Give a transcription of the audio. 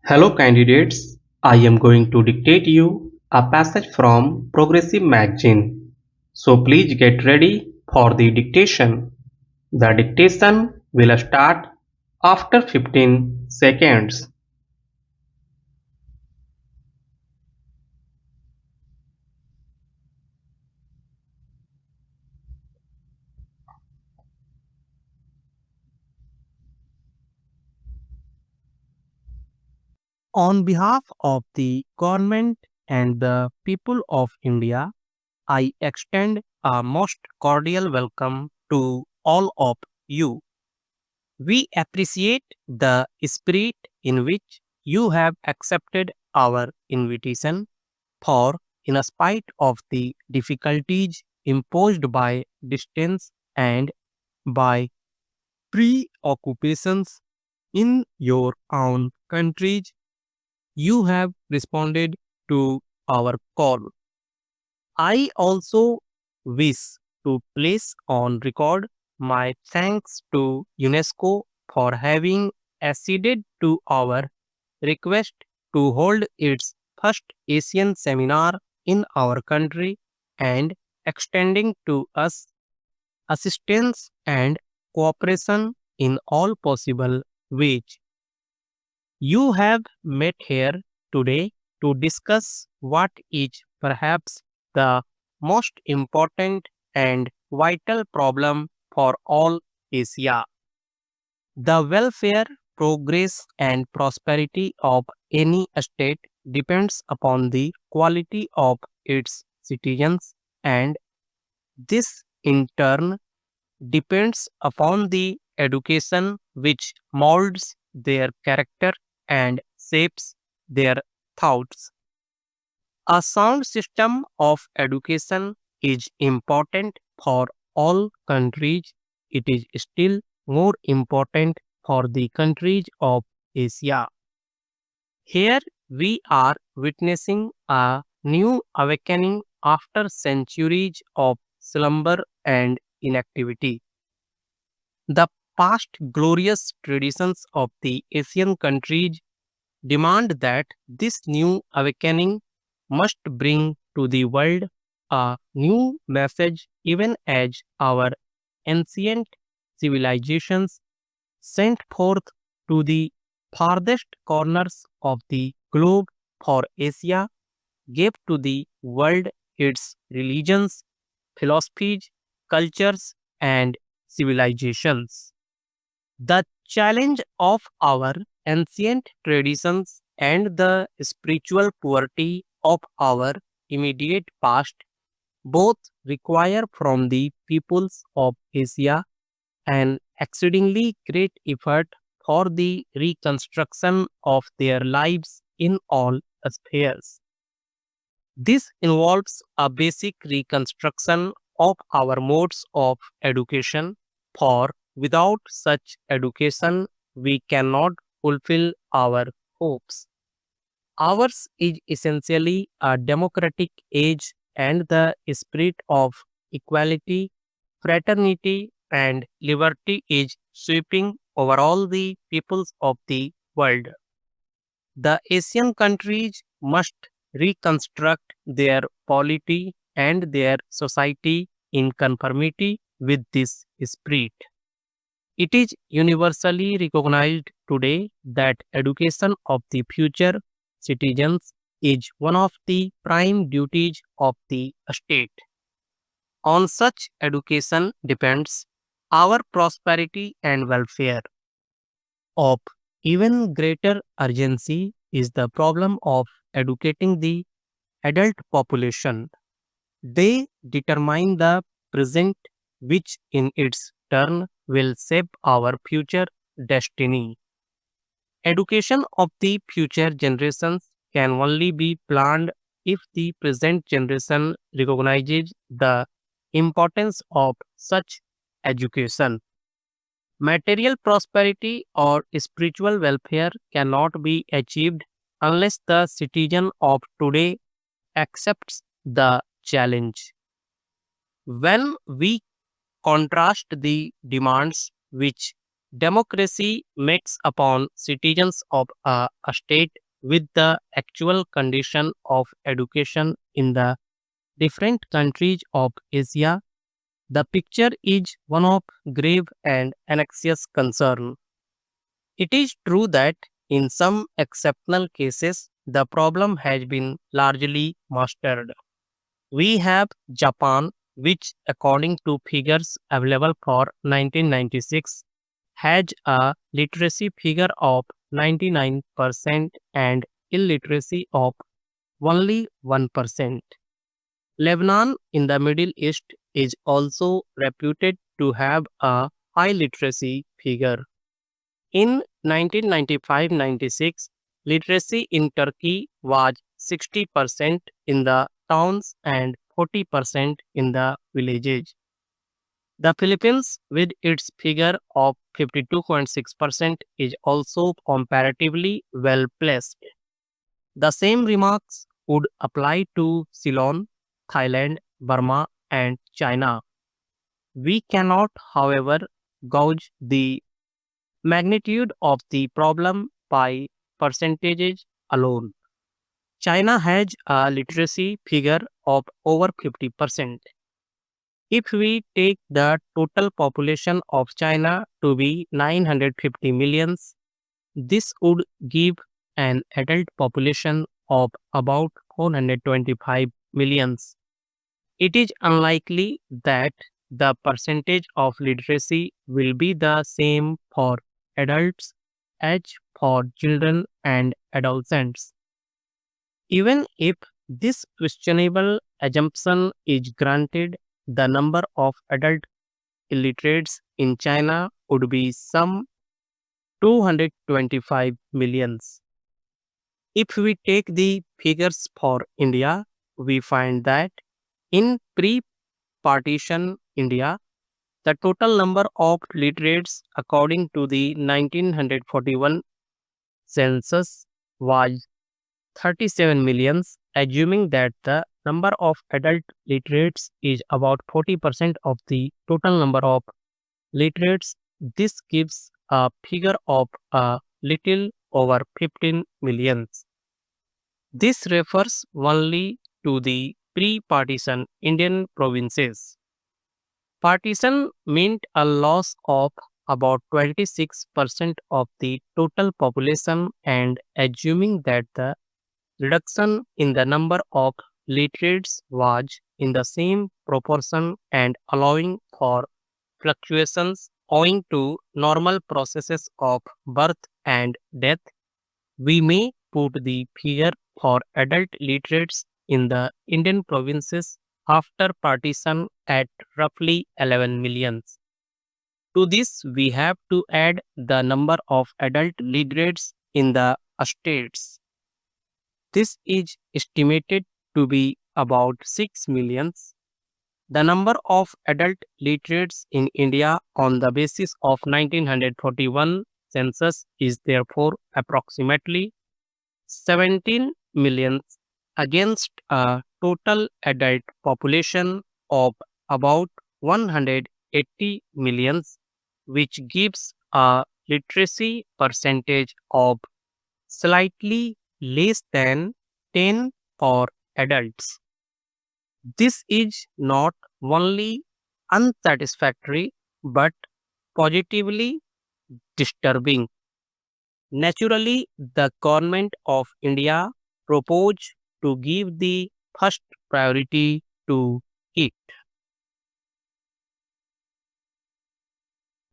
Hello candidates, I am going to dictate you a passage from Progressive Magazine. So please get ready for the dictation. The dictation will start after 15 seconds. On behalf of the government and the people of India, I extend a most cordial welcome to all of you. We appreciate the spirit in which you have accepted our invitation, for, in spite of the difficulties imposed by distance and by preoccupations in your own countries, you have responded to our call. I also wish to place on record my thanks to UNESCO for having acceded to our request to hold its first Asian seminar in our country and extending to us assistance and cooperation in all possible ways. You have met here today to discuss what is perhaps the most important and vital problem for all Asia. The welfare, progress, and prosperity of any state depends upon the quality of its citizens, and this in turn depends upon the education which molds their character and shapes their thoughts. A sound system of education is important for all countries. It is still more important for the countries of Asia. Here we are witnessing a new awakening after centuries of slumber and inactivity. The past glorious traditions of the Asian countries demand that this new awakening must bring to the world a new message, even as our ancient civilizations sent forth to the farthest corners of the globe for Asia gave to the world its religions, philosophies, cultures, and civilizations. The challenge of our ancient traditions and the spiritual poverty of our immediate past both require from the peoples of Asia an exceedingly great effort for the reconstruction of their lives in all spheres. This involves a basic reconstruction of our modes of education, for without such education, we cannot fulfill our hopes. Ours is essentially a democratic age, and the spirit of equality, fraternity, and liberty is sweeping over all the peoples of the world. The Asian countries must reconstruct their polity and their society in conformity with this spirit. It is universally recognized today that education of the future citizens is one of the prime duties of the state. On such education depends our prosperity and welfare. Of even greater urgency is the problem of educating the adult population. They determine the present, which in its turn will shape our future destiny. Education of the future generations can only be planned if the present generation recognizes the importance of such education. Material prosperity or spiritual welfare cannot be achieved unless the citizen of today accepts the challenge. When we contrast the demands which Democracy makes upon citizens of a state with the actual condition of education in the different countries of Asia. The picture is one of grave and anxious concern. It is true that in some exceptional cases, the problem has been largely mastered. We have Japan, which, according to figures available for 1996, has a literacy figure of 99% and illiteracy of only 1%. Lebanon in the Middle East is also reputed to have a high literacy figure. In 1995-96, literacy in Turkey was 60% in the towns and 40% in the villages. The Philippines, with its figure of 52.6%, is also comparatively well placed. The same remarks would apply to Ceylon, Thailand, Burma, and China. We cannot, however, gauge the magnitude of the problem by percentages alone. China has a literacy figure of over 50%. If we take the total population of China to be 950 millions, this would give an adult population of about 425 millions. It is unlikely that the percentage of literacy will be the same for adults as for children and adolescents. Even if this questionable assumption is granted, the number of adult illiterates in China would be some 225 millions. If we take the figures for India, we find that in pre partition India, the total number of literates according to the 1941 census was 37 millions, assuming that the number of adult literates is about 40% of the total number of literates. This gives a figure of a little over 15 millions. This refers only to the pre-partition Indian provinces. Partition meant a loss of about 26% of the total population, and assuming that the reduction in the number of literates was in the same proportion and allowing for fluctuations owing to normal processes of birth and death, we may put the figure for adult literates in the Indian provinces after partition at roughly 11 millions. To this, we have to add the number of adult literates in the states. This is estimated to be about 6 millions. The number of adult literates in India on the basis of 1941 census is therefore approximately 17 millions against a total adult population of about 180 millions, which gives a literacy percentage of slightly less than 10 for adults. This is not only unsatisfactory but positively disturbing. Naturally, the government of India proposed to give the first priority to it.